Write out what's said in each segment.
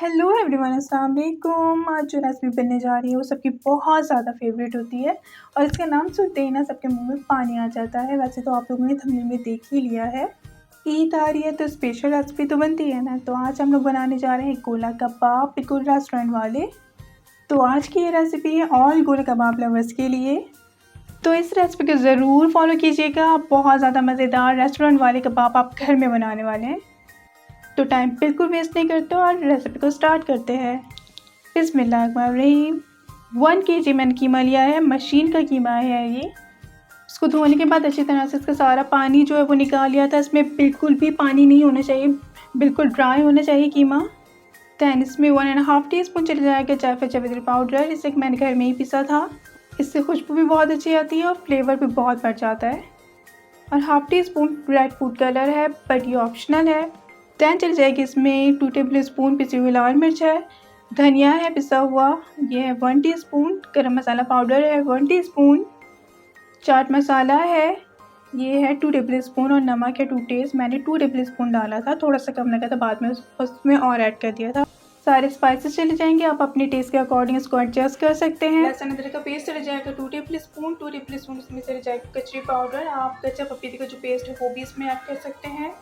Hello everyone, अस्सलाम वालेकुम। आज जो रेसिपी बनने जा रही है वो सबकी बहुत ज़्यादा फेवरेट होती है और इसका नाम सुनते ही ना सबके मुंह में पानी आ जाता है। वैसे तो आप लोगों ने थंबनेल में देख ही लिया है। ईद आ रही है तो स्पेशल रेसिपी तो बनती है ना। तो आज हम लोग बनाने जा रहे हैं गोला कबाब बिल्कुल रेस्टोरेंट वाले। तो आज की ये रेसिपी है ऑल गोला कबाब लवर्स के लिए। तो इस रेसिपी को ज़रूर फॉलो कीजिएगा। बहुत ज़्यादा मज़ेदार रेस्टोरेंट वाले कबाब आप घर में बनाने वाले हैं। तो टाइम बिल्कुल वेस्ट नहीं करते और रेसिपी को स्टार्ट करते हैं। बिस्मिल्लाहिर्रहमानिर्रहीम। 1 kg मैंने कीमा लिया है, मशीन का कीमा है ये। इसको धोने के बाद अच्छी तरह से इसका सारा पानी जो है वो निकाल लिया था। इसमें बिल्कुल भी पानी नहीं होना चाहिए, बिल्कुल ड्राई होना चाहिए कीमा। दैन इसमें 1.5 टीस्पून चले जाएगा जावित्री पाउडर। इसे मैंने घर में ही पीसा था। इससे खुशबू भी बहुत अच्छी आती है और फ्लेवर भी बहुत बढ़ जाता है। और 1/2 टीस्पून रेड फूड कलर है, बट ये ऑप्शनल है। दैन चल जाएगी इसमें 2 टेबल स्पून पिसी हुई लाल मिर्च है, धनिया है पिसा हुआ, ये है 1 टीस्पून, गरम मसाला पाउडर है 1 टीस्पून, चाट मसाला है ये है 2 टेबल स्पून और नमक है 2 टेस्ट। मैंने 2 टेबल स्पून डाला था, थोड़ा सा कम लगा था, बाद में उसमें और ऐड कर दिया था। सारे स्पाइसेस चले जाएंगे, आप अपने टेस्ट के अकॉर्डिंग इसको एडजस्ट कर सकते हैं। लहसुन अदरक का पेस्ट चले जाएगा 2 टेबल स्पून। 2 टेबल स्पून इसमें चले जाएगा कचरी पाउडर। आप कच्चा पपीते का जो पेस्ट है वो भी इसमें ऐड कर सकते हैं।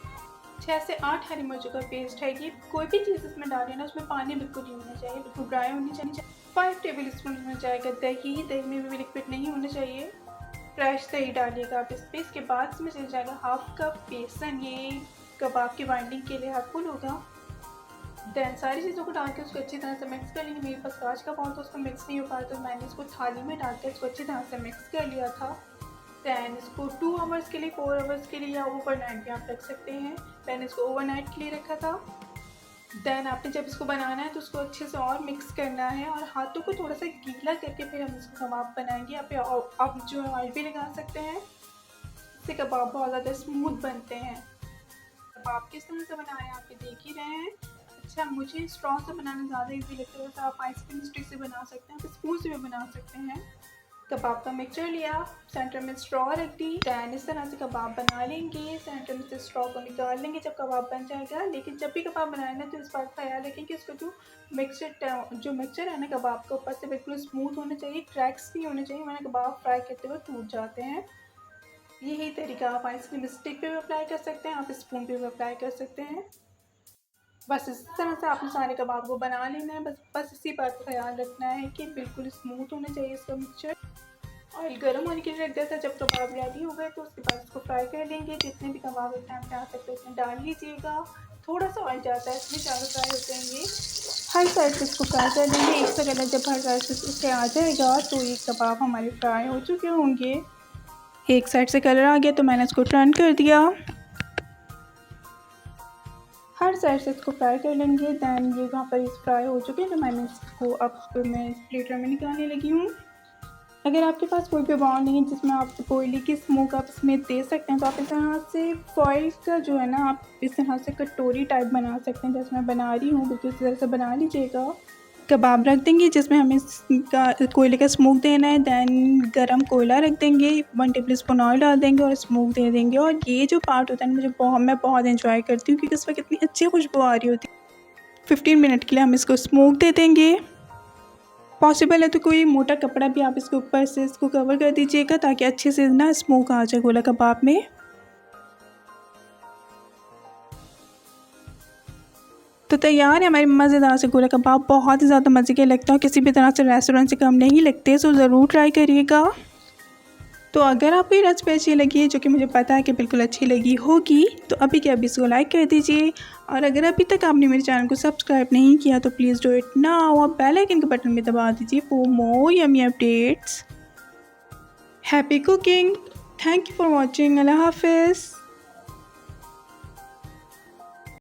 6 से 8 हरी मिर्चों का पेस्ट है ये। कोई भी चीज़ इसमें डालें ना उसमें पानी बिल्कुल नहीं होना चाहिए, बिल्कुल ड्राई होनी चाहिए। 5 टेबल स्पून इसमें जाएगा दही। दही में भी लिक्विड नहीं होना चाहिए, फ्रेश दही डालिएगा आप इसमें। इसके बाद इसमें चल जाएगा 1/2 कप बेसन, ये कबाब की बाइंडिंग के लिए हेल्पफुल होगा। दैन सारी चीज़ों को डाल के उसको अच्छी तरह से मिक्स कर लेंगे। मेरे पास कांच का बाउल तो उसको मिक्स नहीं हो पाया, तो मैंने इसको थाली में डाल के इसको अच्छी तरह से मिक्स कर लिया था। दैन इसको 2 आवर्स के लिए, 4 आवर्स के लिए या ओवरनाइट भी आप रख सकते हैं। मैंने इसको ओवरनाइट के लिए रखा था। दैन आपने जब इसको बनाना है तो उसको अच्छे से और मिक्स करना है और हाथों को थोड़ा सा गीला करके फिर हम इसको कबाब बनाएंगे। आप जो है ऑयल भी लगा सकते हैं, इससे कबाब बहुत ज़्यादा स्मूथ बनते हैं। कबाब किस तरह से बना रहे हैं आप ये देख ही रहे हैं। अच्छा, मुझे स्ट्रॉ से बनाना ज़्यादा इजी लगता है, तो आप आइसक्रीम स्टिक से बना सकते हैं, आप स्पून से भी बना सकते हैं। कबाब का मिक्सचर लिया, सेंटर में स्ट्रॉ रख दी। दैन इस तरह से कबाब बना लेंगे, सेंटर में से स्ट्रॉ को निकाल लेंगे जब कबाब बन जाएगा। लेकिन जब भी कबाब बनाए ना तो इस बात का ख्याल रखें कि इसका जो मिक्सचर है ना कबाब का ऊपर से बिल्कुल स्मूथ होना चाहिए, क्रैक्स नहीं होने चाहिए, वरना कबाब फ्राई करते हुए टूट जाते हैं। यही तरीका आप आइसक्रीम स्टिक पे भी अप्लाई कर सकते हैं, आप स्पून पे भी अप्लाई कर सकते हैं। बस इस तरह से आपने सारे कबाब को बना लेना है। बस इसी बात का ख्याल रखना है कि बिल्कुल स्मूथ होना चाहिए इसका मिक्सचर। ऑयल गर्म होने के लिए रख दिया था। जब कबाब रेडी हो गए तो उसके बाद इसको फ्राई कर लेंगे। जितने भी कबाब एक टाइम पे आ सकते हैं उसमें डाल लीजिएगा। थोड़ा सा ऑयल जाता है इसमें, ज़्यादा फ्राई हो जाएंगे। हर साइड से इसको फ्राई कर लेंगे। एक से कलर जब हर साइड से आ जाएगा तो ये कबाब हमारे फ्राई हो चुके होंगे। एक साइड से कलर आ गया तो मैंने इसको टर्न कर दिया। हर साइड से इसको फ्राई कर लेंगे। दैन ये वहाँ पर फ्राई हो चुके हैं तो मैंने इसको अब मैं प्लेटर में निकालने लगी हूँ। अगर आपके पास कोई भी बाउल नहीं है जिसमें आप कोयले की स्मोक आप इसमें दे सकते हैं तो आप इस तरह से फॉइल का जो है ना आप इस तरह से कटोरी टाइप बना सकते हैं, जैसे मैं बना रही हूँ बिल्कुल इस तरह से बना लीजिएगा। कबाब रख देंगे जिसमें हमें इसका कोयले का स्मोक देना है। दैन गरम कोयला रख देंगे, 1 टेबल स्पून ऑयल डाल देंगे और स्मोक दे देंगे। और ये जो पार्ट होता है मैं बहुत एंजॉय करती हूँ क्योंकि उस वक्त इतनी अच्छी खुशबू आ रही होती है। 15 मिनट के लिए हम इसको स्मोक दे देंगे। पॉसिबल है तो कोई मोटा कपड़ा भी आप इसके ऊपर से इसको कवर कर दीजिएगा ताकि अच्छे से ना स्मोक आ जाए गोला कबाब में। तो तैयार है हमारे मज़ेदार से गोला कबाब। बहुत ही ज़्यादा मज़े के लगता है, किसी भी तरह से रेस्टोरेंट से कम नहीं लगते, सो ज़रूर ट्राई करिएगा। तो अगर आपको ये रेसिपी अच्छी लगी है, जो कि मुझे पता है कि बिल्कुल अच्छी लगी होगी, तो अभी के अभी इसको लाइक कर दीजिए। और अगर अभी तक आपने मेरे चैनल को सब्सक्राइब नहीं किया तो प्लीज़ डू इट नाउ और बेल आइकन के बटन में दबा दीजिए for more yummy updates. Happy cooking. Thank you for watching. अल्लाह हाफिज़।